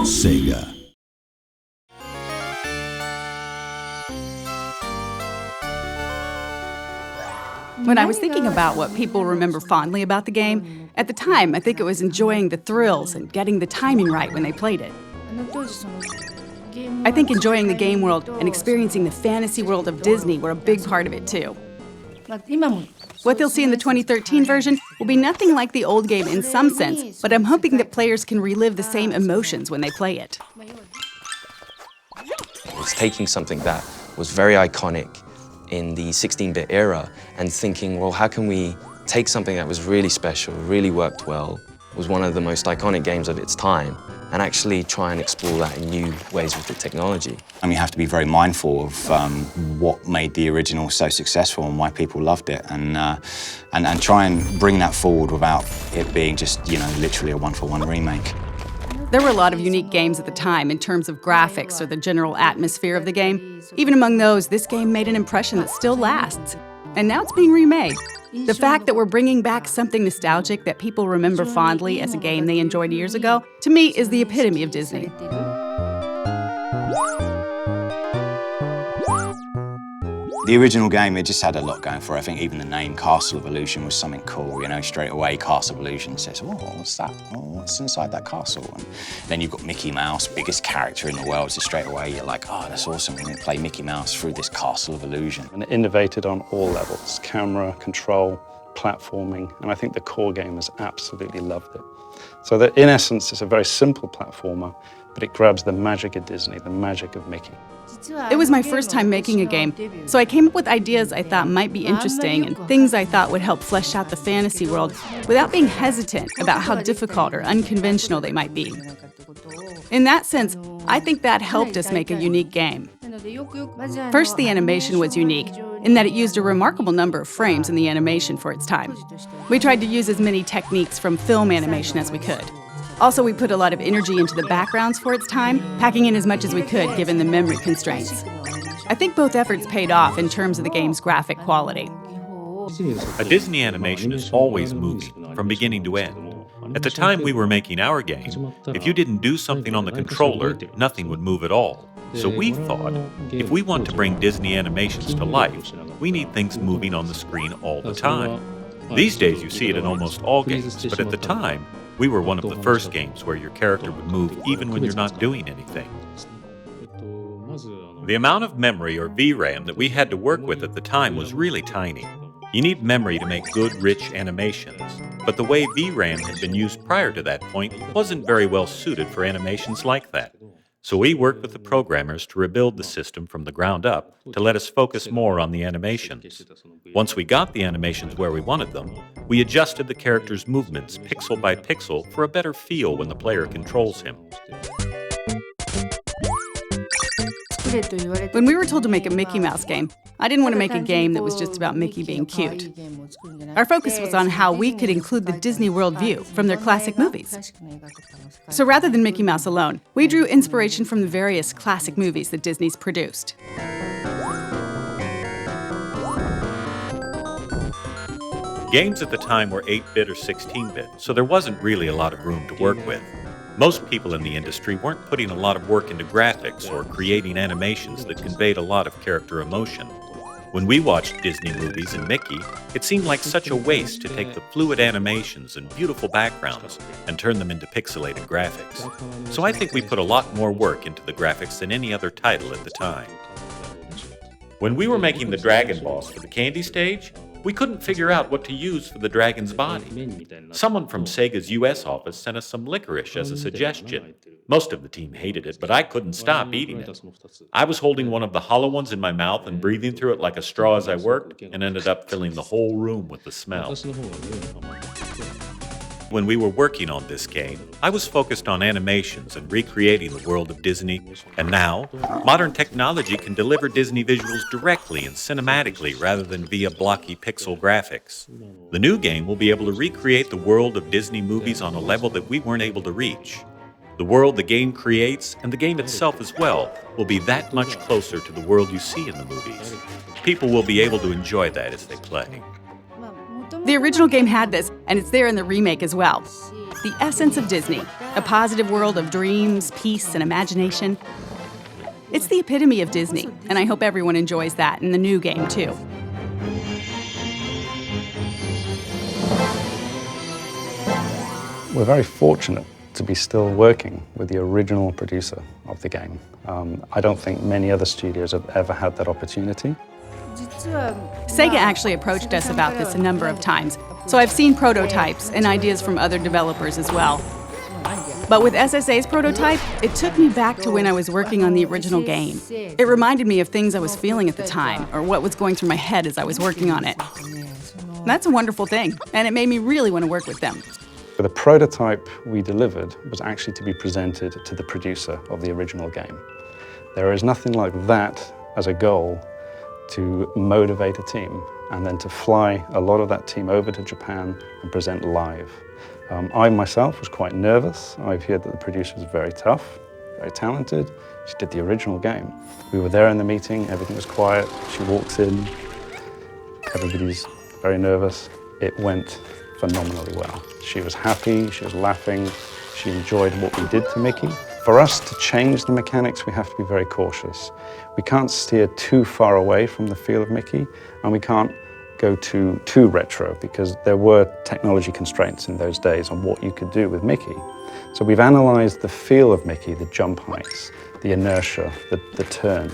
SEGA. When I was thinking about what people remember fondly about the game, at the time I think it was enjoying the thrills and getting the timing right when they played it. I think enjoying the game world and experiencing the fantasy world of Disney were a big part of it too. What they'll see in the 2013 version will be nothing like the old game in some sense, but I'm hoping that players can relive the same emotions when they play it. It's taking something that was very iconic in the 16-bit era and thinking, well, how can we take something that was really special, really worked well, was one of the most iconic games of its time, and actually try and explore that in new ways with the technology. You have to be very mindful of what made the original so successful and why people loved it, and try and bring that forward without it being just, literally a one-for-one remake. There were a lot of unique games at the time in terms of graphics or the general atmosphere of the game. Even among those, this game made an impression that still lasts. And now it's being remade. The fact that we're bringing back something nostalgic that people remember fondly as a game they enjoyed years ago, to me, is the epitome of Disney. The original game, it just had a lot going for it. I think even the name Castle of Illusion was something cool, straight away Castle of Illusion says, oh, what's that? Oh, what's inside that castle? And then you've got Mickey Mouse, biggest character in the world, so straight away you're like, oh, that's awesome, we're gonna play Mickey Mouse through this Castle of Illusion. And it innovated on all levels, camera, control, platforming, and I think the core gamers absolutely loved it. So that in essence, it's a very simple platformer, but it grabs the magic of Disney, the magic of Mickey. It was my first time making a game, so I came up with ideas I thought might be interesting and things I thought would help flesh out the fantasy world without being hesitant about how difficult or unconventional they might be. In that sense, I think that helped us make a unique game. First, the animation was unique in that it used a remarkable number of frames in the animation for its time. We tried to use as many techniques from film animation as we could. Also, we put a lot of energy into the backgrounds for its time, packing in as much as we could given the memory constraints. I think both efforts paid off in terms of the game's graphic quality. A Disney animation is always moving, from beginning to end. At the time we were making our game, if you didn't do something on the controller, nothing would move at all. So we thought, if we want to bring Disney animations to life, we need things moving on the screen all the time. These days you see it in almost all games, but at the time, we were one of the first games where your character would move even when you're not doing anything. The amount of memory or VRAM that we had to work with at the time was really tiny. You need memory to make good, rich animations, but the way VRAM had been used prior to that point wasn't very well suited for animations like that. So we worked with the programmers to rebuild the system from the ground up to let us focus more on the animations. Once we got the animations where we wanted them, we adjusted the character's movements pixel by pixel for a better feel when the player controls him. When we were told to make a Mickey Mouse game, I didn't want to make a game that was just about Mickey being cute. Our focus was on how we could include the Disney World view from their classic movies. So rather than Mickey Mouse alone, we drew inspiration from the various classic movies that Disney's produced. Games at the time were 8-bit or 16-bit, so there wasn't really a lot of room to work with. Most people in the industry weren't putting a lot of work into graphics or creating animations that conveyed a lot of character emotion. When we watched Disney movies and Mickey, it seemed like such a waste to take the fluid animations and beautiful backgrounds and turn them into pixelated graphics. So I think we put a lot more work into the graphics than any other title at the time. When we were making the dragon boss for the candy stage, we couldn't figure out what to use for the dragon's body. Someone from Sega's US office sent us some licorice as a suggestion. Most of the team hated it, but I couldn't stop eating it. I was holding one of the hollow ones in my mouth and breathing through it like a straw as I worked, and ended up filling the whole room with the smell. When we were working on this game, I was focused on animations and recreating the world of Disney, and now, modern technology can deliver Disney visuals directly and cinematically rather than via blocky pixel graphics. The new game will be able to recreate the world of Disney movies on a level that we weren't able to reach. The world the game creates, and the game itself as well, will be that much closer to the world you see in the movies. People will be able to enjoy that as they play. The original game had this, and it's there in the remake as well. the essence of Disney, a positive world of dreams, peace, and imagination. It's the epitome of Disney, and I hope everyone enjoys that in the new game, too. We're very fortunate to be still working with the original producer of the game. I don't think many other studios have ever had that opportunity. SEGA actually approached us about this a number of times, so I've seen prototypes and ideas from other developers as well. But with SSA's prototype, it took me back to when I was working on the original game. It reminded me of things I was feeling at the time, or what was going through my head as I was working on it. That's a wonderful thing, and it made me really want to work with them. The prototype we delivered was actually to be presented to the producer of the original game. There is nothing like that as a goal to motivate a team and then to fly a lot of that team over to Japan and present live. I myself was quite nervous. I've heard that the producer was very tough, very talented. She did the original game. We were there in the meeting, everything was quiet. She walks in, everybody's very nervous. It went phenomenally well. She was happy, she was laughing, she enjoyed what we did to Mickey. For us to change the mechanics, we have to be very cautious. We can't steer too far away from the feel of Mickey, and we can't go too retro, because there were technology constraints in those days on what you could do with Mickey. So we've analyzed the feel of Mickey, the jump heights, the inertia, the turn,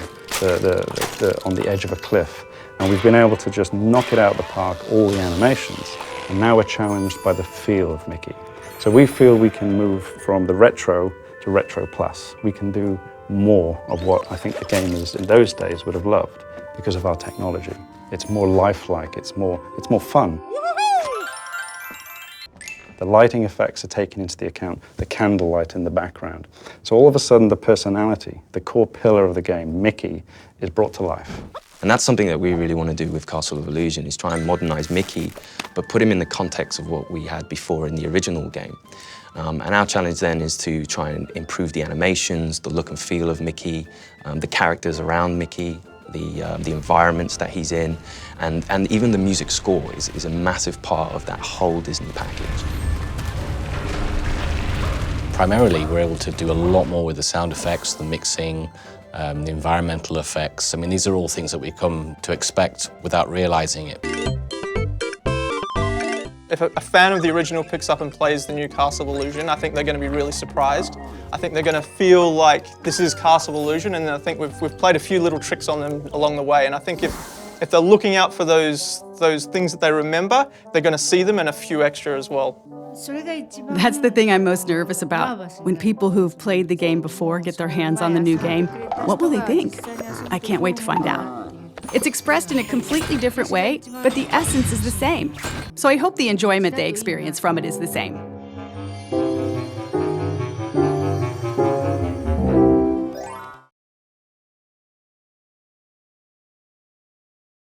on the edge of a cliff, and we've been able to just knock it out of the park, all the animations. And now we're challenged by the feel of Mickey. So we feel we can move from the retro to retro plus. We can do more of what I think the gamers in those days would have loved because of our technology. It's more lifelike, it's more fun. The lighting effects are taken into the account, the candlelight in the background. So all of a sudden the personality, the core pillar of the game, Mickey, is brought to life. And that's something that we really want to do with Castle of Illusion, is try and modernize Mickey, but put him in the context of what we had before in the original game. And our challenge then is to try and improve the animations, the look and feel of Mickey, the characters around Mickey, the environments that he's in, and even the music score is a massive part of that whole Disney package. Primarily, we're able to do a lot more with the sound effects, the mixing, the environmental effects. I mean, these are all things that we come to expect without realizing it. If a fan of the original picks up and plays the new Castle of Illusion, I think they're going to be really surprised. I think they're going to feel like this is Castle of Illusion, and I think we've played a few little tricks on them along the way, and I think if they're looking out for those things that they remember, they're going to see them and a few extra as well. That's the thing I'm most nervous about. When people who've played the game before get their hands on the new game, what will they think? I can't wait to find out. It's expressed in a completely different way, but the essence is the same. So I hope the enjoyment they experience from it is the same.